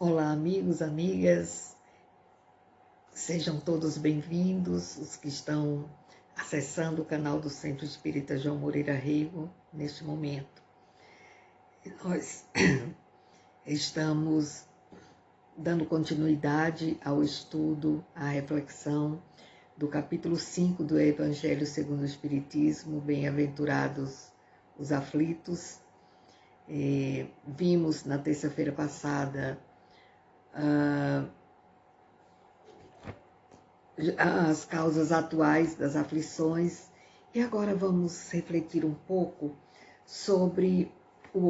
Olá, amigos, amigas, sejam todos bem-vindos, os que estão acessando o canal do Centro Espírita João Moreira Rego neste momento. Nós estamos dando continuidade ao estudo, à reflexão do capítulo 5 do Evangelho segundo o Espiritismo, Bem-aventurados os aflitos. Vimos na terça-feira passada as causas atuais das aflições e agora vamos refletir um pouco sobre um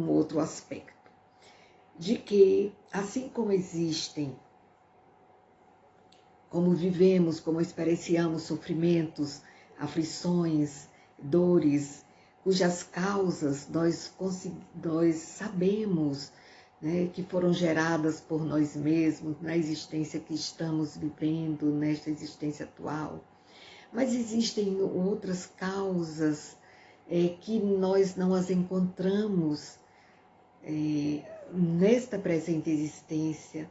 outro aspecto, de que assim como existem, como vivemos, como experienciamos sofrimentos, aflições, dores, cujas causas nós sabemos, né, que foram geradas por nós mesmos, na existência que estamos vivendo, nesta existência atual. Mas existem outras causas que nós não as encontramos nesta presente existência,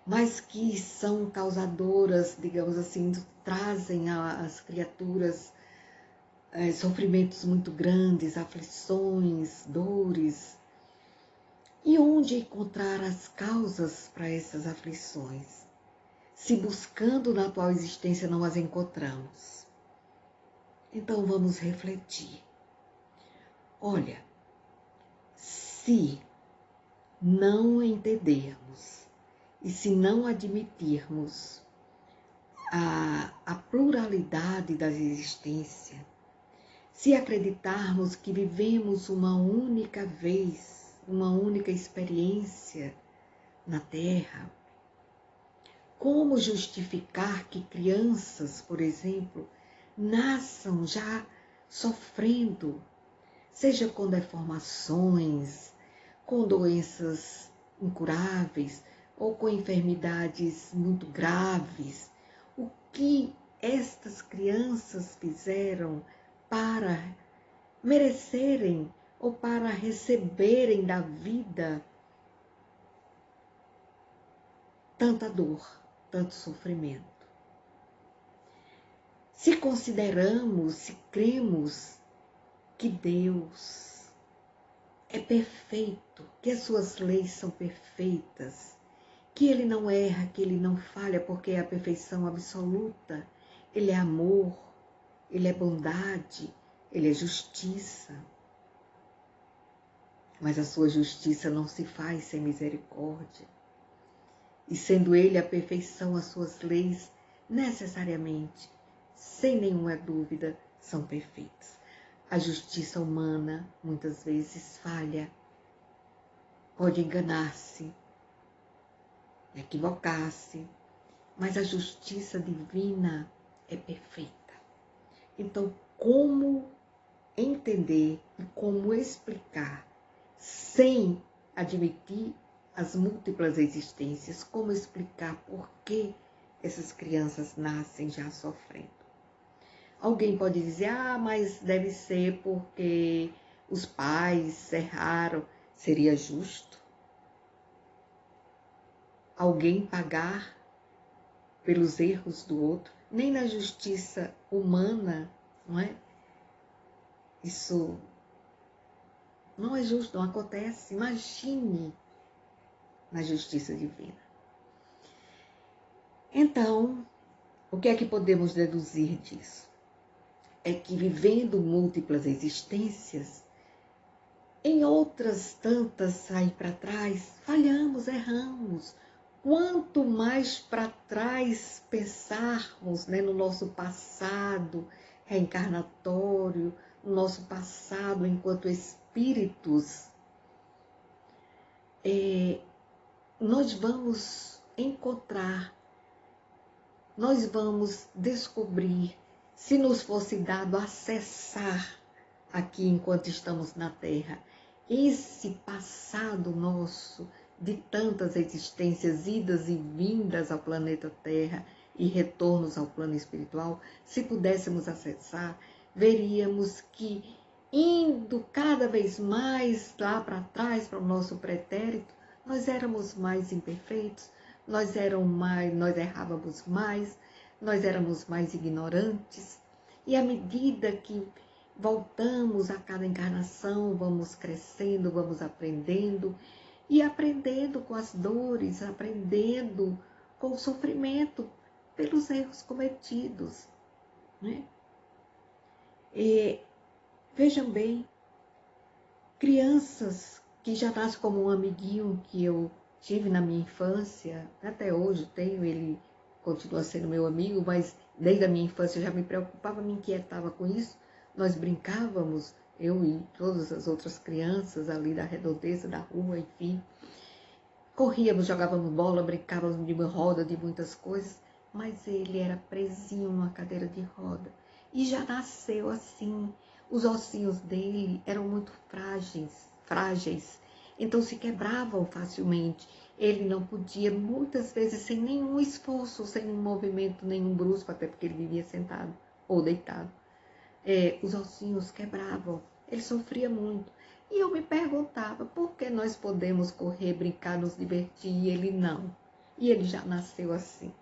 mas que são causadoras, digamos assim, trazem às criaturas sofrimentos muito grandes, aflições, dores. E onde encontrar as causas para essas aflições? Se buscando na atual existência não as encontramos. Então vamos refletir. Olha, se não entendermos e se não admitirmos a pluralidade da existência, se acreditarmos que vivemos uma única vez, uma única experiência na Terra, como justificar que crianças, por exemplo, nasçam já sofrendo, seja com deformações, com doenças incuráveis ou com enfermidades muito graves? O que estas crianças fizeram para merecerem ou para receberem da vida tanta dor, tanto sofrimento? Se consideramos, se cremos que Deus é perfeito, que as suas leis são perfeitas, que Ele não erra, que Ele não falha, porque é a perfeição absoluta, Ele é amor, Ele é bondade, Ele é justiça. Mas a sua justiça não se faz sem misericórdia. E sendo Ele a perfeição, as suas leis necessariamente, sem nenhuma dúvida, são perfeitas. A justiça humana muitas vezes falha, pode enganar-se, equivocar-se, mas a justiça divina é perfeita. Então, como entender e como explicar sem admitir as múltiplas existências, como explicar por que essas crianças nascem já sofrendo? Alguém pode dizer, mas deve ser porque os pais erraram. Seria justo alguém pagar pelos erros do outro? Nem na justiça humana, não é? Isso não é justo, não acontece. Imagine na justiça divina. Então, o que é que podemos deduzir disso? É que vivendo múltiplas existências, em outras tantas aí para trás, falhamos, erramos. Quanto mais para trás pensarmos, né, no nosso passado reencarnatório, no nosso passado enquanto espíritos, nós vamos encontrar, nós vamos descobrir, se nos fosse dado acessar aqui enquanto estamos na Terra, esse passado nosso de tantas existências, idas e vindas ao planeta Terra e retornos ao plano espiritual, se pudéssemos acessar, veríamos que indo cada vez mais lá para trás, para o nosso pretérito, nós éramos mais imperfeitos, nós errávamos mais, nós éramos mais ignorantes. E à medida que voltamos a cada encarnação, vamos crescendo, vamos aprendendo, e aprendendo com as dores, aprendendo com o sofrimento pelos erros cometidos, né? E, vejam bem, crianças que já nascem como um amiguinho que eu tive na minha infância, até hoje tenho, ele continua sendo meu amigo, mas desde a minha infância eu já me preocupava, me inquietava com isso. Nós brincávamos, eu e todas as outras crianças ali da redondeza da rua, enfim. Corríamos, jogávamos bola, brincávamos de roda, de muitas coisas, mas ele era presinho numa cadeira de roda. E já nasceu assim. Os ossinhos dele eram muito frágeis, então se quebravam facilmente. Ele não podia, muitas vezes, sem nenhum esforço, sem um movimento, nenhum brusco, até porque ele vivia sentado ou deitado. Os ossinhos quebravam, ele sofria muito. E eu me perguntava, por que nós podemos correr, brincar, nos divertir e ele não? E ele já nasceu assim.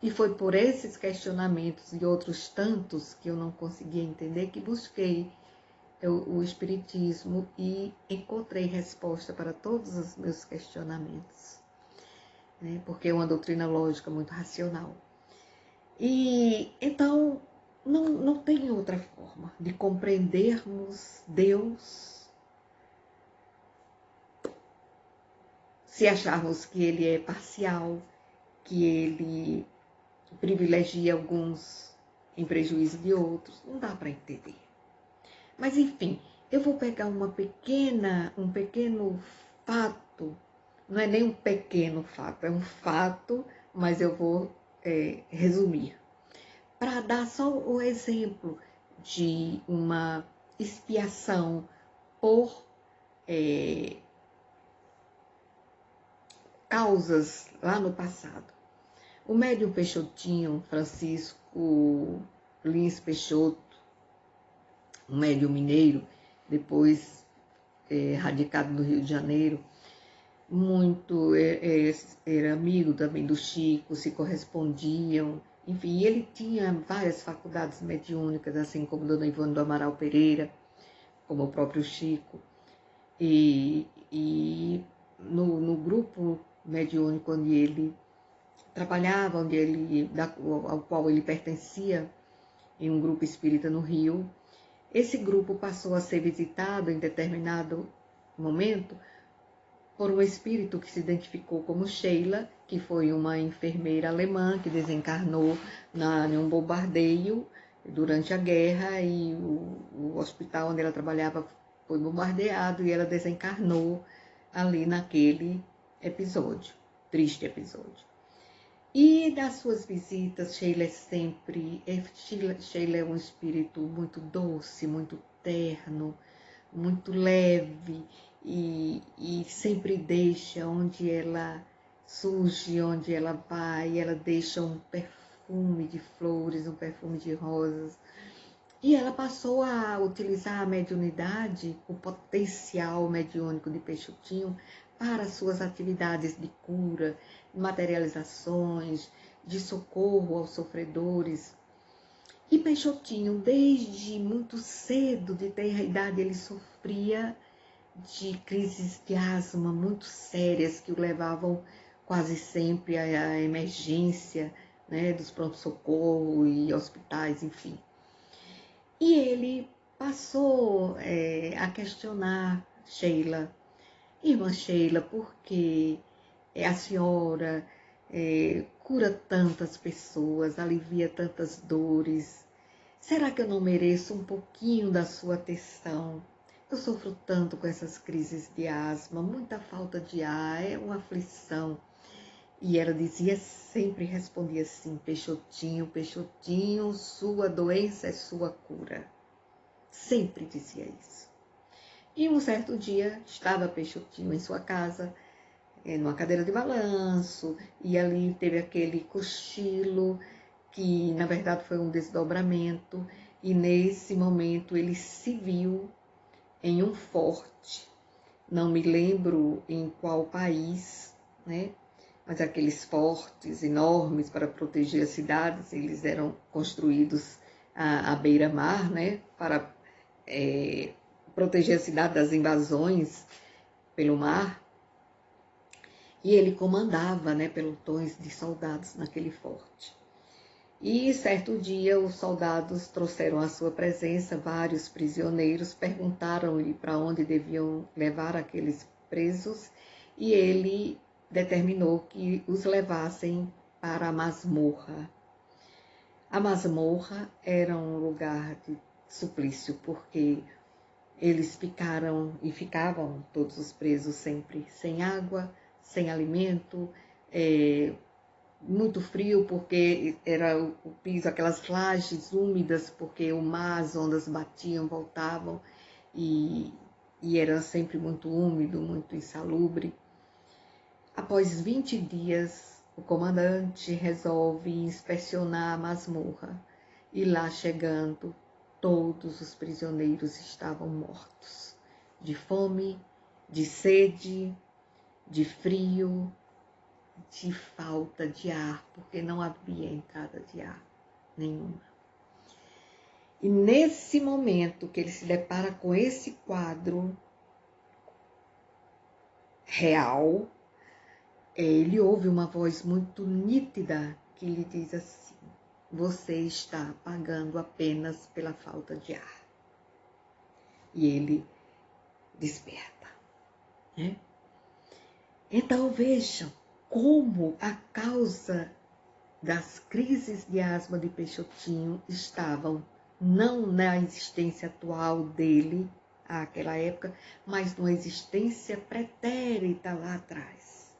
E foi por esses questionamentos e outros tantos que eu não conseguia entender que busquei o Espiritismo e encontrei resposta para todos os meus questionamentos, né? Porque é uma doutrina lógica muito racional. E então não tem outra forma de compreendermos Deus se acharmos que Ele é parcial, que Ele privilegia alguns em prejuízo de outros. Não dá para entender. Mas enfim, eu vou pegar um pequeno fato, não é nem um pequeno fato, é um fato, mas eu vou resumir. Para dar só o exemplo de uma expiação por causas lá no passado. O médium Peixotinho, Francisco Lins Peixoto, um médium mineiro, depois radicado no Rio de Janeiro, era amigo também do Chico, se correspondiam, enfim, ele tinha várias faculdades mediúnicas, assim como Dona Ivone do Amaral Pereira, como o próprio Chico, e no grupo mediúnico onde ele trabalhava, ao qual ele pertencia, em um grupo espírita no Rio, esse grupo passou a ser visitado em determinado momento por um espírito que se identificou como Sheila, que foi uma enfermeira alemã que desencarnou em um bombardeio durante a guerra, e o hospital onde ela trabalhava foi bombardeado e ela desencarnou ali naquele episódio, triste episódio. E das suas visitas, Sheila é um espírito muito doce, muito terno, muito leve, e sempre deixa onde ela surge, onde ela vai, ela deixa um perfume de flores, um perfume de rosas. E ela passou a utilizar a mediunidade, o potencial mediúnico de Peixotinho, para suas atividades de cura, materializações, de socorro aos sofredores. E Peixotinho, desde muito cedo, de tenra idade, ele sofria de crises de asma muito sérias que o levavam quase sempre à emergência, né, dos pronto-socorro e hospitais, enfim. E ele passou a questionar Sheila, irmã Sheila, por que a senhora cura tantas pessoas, alivia tantas dores? Será que eu não mereço um pouquinho da sua atenção? Eu sofro tanto com essas crises de asma, muita falta de ar, é uma aflição. E ela sempre respondia assim: Peixotinho, Peixotinho, sua doença é sua cura. Sempre dizia isso. E um certo dia estava Peixotinho em sua casa, numa cadeira de balanço, e ali teve aquele cochilo, que na verdade foi um desdobramento, e nesse momento ele se viu em um forte, não me lembro em qual país, né? Mas aqueles fortes enormes para proteger as cidades, eles eram construídos à beira-mar, né? Para proteger a cidade das invasões pelo mar. E ele comandava, né, pelotões de soldados naquele forte. E certo dia os soldados trouxeram à sua presença vários prisioneiros, perguntaram-lhe para onde deviam levar aqueles presos, e ele determinou que os levassem para a masmorra. A masmorra era um lugar de suplício, porque eles ficavam todos os presos sempre sem água, sem alimento, muito frio, porque era o piso, aquelas lajes úmidas, porque o mar, as ondas batiam, voltavam, e era sempre muito úmido, muito insalubre. Após 20 dias, o comandante resolve inspecionar a masmorra, e lá chegando, todos os prisioneiros estavam mortos, de fome, de sede, de frio, de falta de ar, porque não havia entrada de ar nenhuma. E nesse momento que ele se depara com esse quadro real, ele ouve uma voz muito nítida que lhe diz assim: você está pagando apenas pela falta de ar. E ele desperta, né? Então vejam como a causa das crises de asma de Peixotinho estavam não na existência atual dele, àquela época, mas numa existência pretérita lá atrás.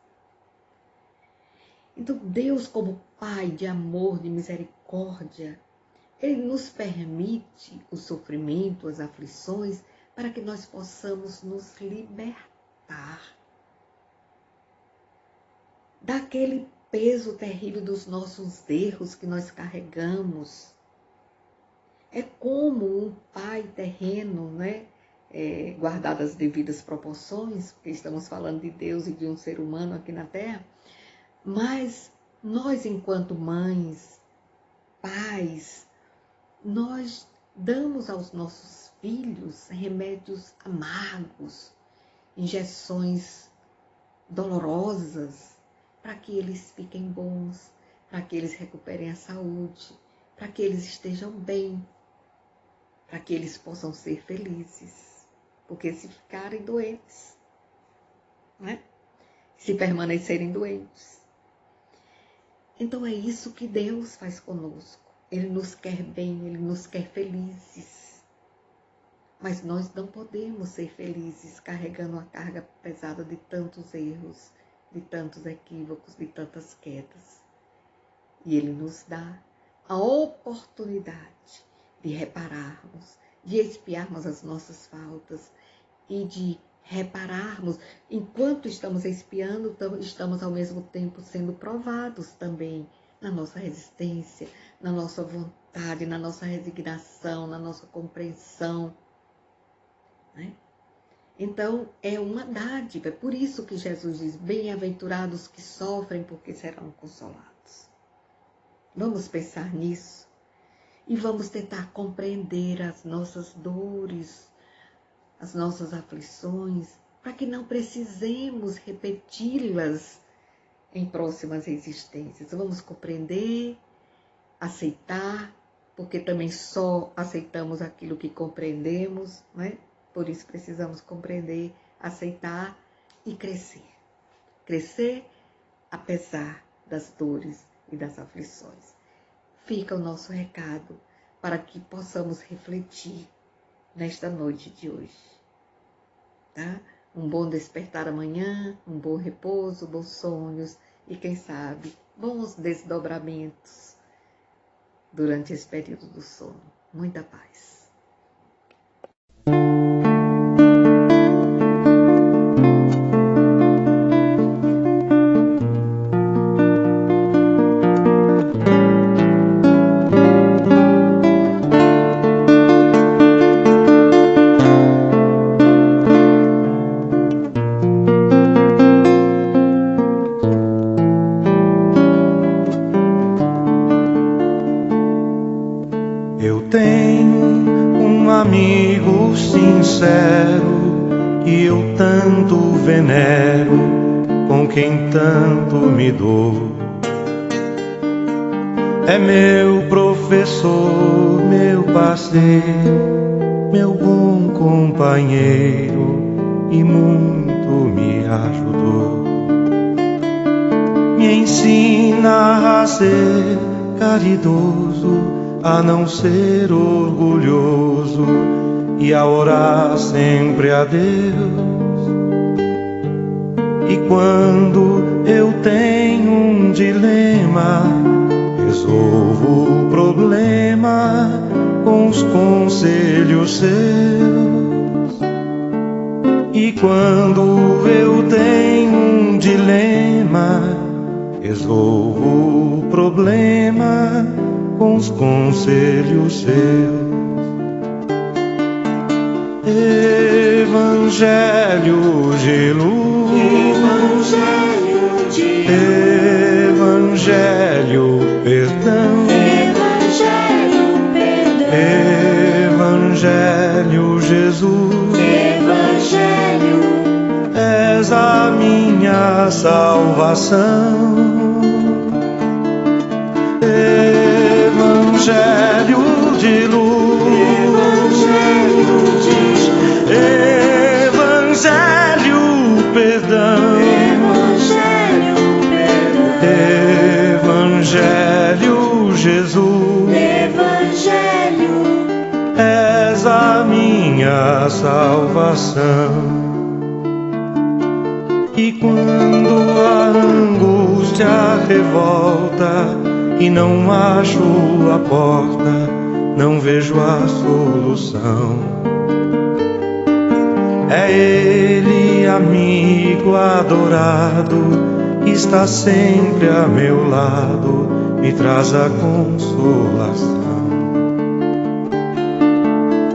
Então Deus, como Pai de amor, de misericórdia, Ele nos permite o sofrimento, as aflições, para que nós possamos nos libertar daquele peso terrível dos nossos erros que nós carregamos. É como um pai terreno, né? Guardadas as devidas proporções, porque estamos falando de Deus e de um ser humano aqui na Terra, mas nós, enquanto mães, pais, nós damos aos nossos filhos remédios amargos, injeções dolorosas, para que eles fiquem bons, para que eles recuperem a saúde, para que eles estejam bem, para que eles possam ser felizes. Porque se ficarem doentes, né? Se permanecerem doentes. Então é isso que Deus faz conosco. Ele nos quer bem, Ele nos quer felizes. Mas nós não podemos ser felizes carregando a carga pesada de tantos erros, de tantos equívocos, de tantas quedas. E Ele nos dá a oportunidade de repararmos, de expiarmos as nossas faltas e de repararmos. Enquanto estamos expiando, estamos ao mesmo tempo sendo provados também na nossa resistência, na nossa vontade, na nossa resignação, na nossa compreensão, né? Então, é uma dádiva. É por isso que Jesus diz: bem-aventurados que sofrem, porque serão consolados. Vamos pensar nisso e vamos tentar compreender as nossas dores, as nossas aflições, para que não precisemos repeti-las em próximas existências. Vamos compreender, aceitar, porque também só aceitamos aquilo que compreendemos, né? Por isso precisamos compreender, aceitar e crescer. Crescer apesar das dores e das aflições. Fica o nosso recado para que possamos refletir nesta noite de hoje. Tá? Um bom despertar amanhã, um bom repouso, bons sonhos e, quem sabe, bons desdobramentos durante esse período do sono. Muita paz. que eu tanto venero, com quem tanto me dou. É meu professor, meu parceiro, meu bom companheiro, e muito me ajudou. Me ensina a ser caridoso, a não ser orgulhoso e a orar sempre a Deus. E quando eu tenho um dilema, resolvo o problema com os conselhos seus. E quando eu tenho um dilema, resolvo o problema com os conselhos seus. Evangelho de luz, Evangelho de luz, Evangelho perdão, Evangelho Jesus, Evangelho, és a minha salvação. Evangelho de luz, Evangelho perdão, Evangelho Jesus, Evangelho, és a minha salvação. E quando a angústia revolta e não acho a porta, não vejo a solução, é Ele, amigo adorado, que está sempre a meu lado, me traz a consolação.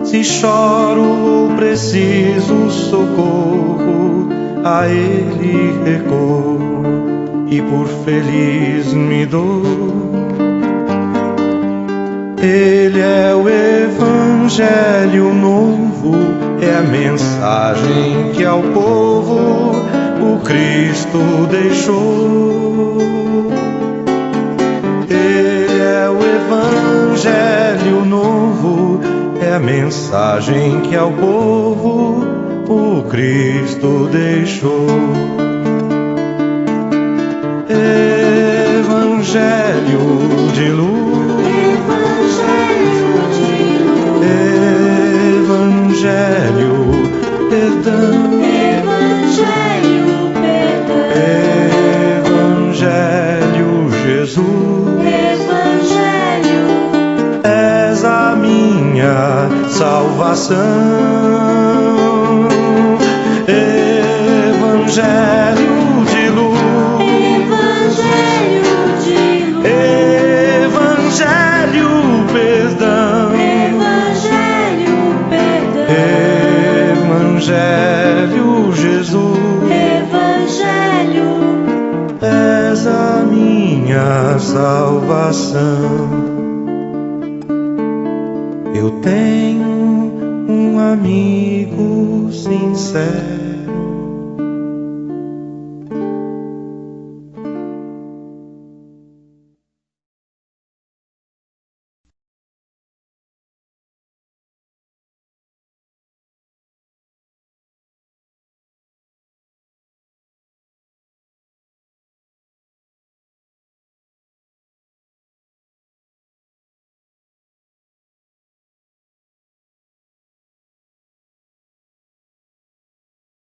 Se choro ou preciso socorro, a Ele recorro e por feliz me dou. Ele é o Evangelho novo, é a mensagem que ao povo o Cristo deixou. Ele é o Evangelho novo, é a mensagem que ao povo o Cristo deixou. Evangelho de luz, Evangelho perdão, Evangelho Jesus, és a minha salvação. Evangelho de luz, Evangelho perdão, Evangelho Jesus, és a minha salvação. Eu tenho um amigo sincero,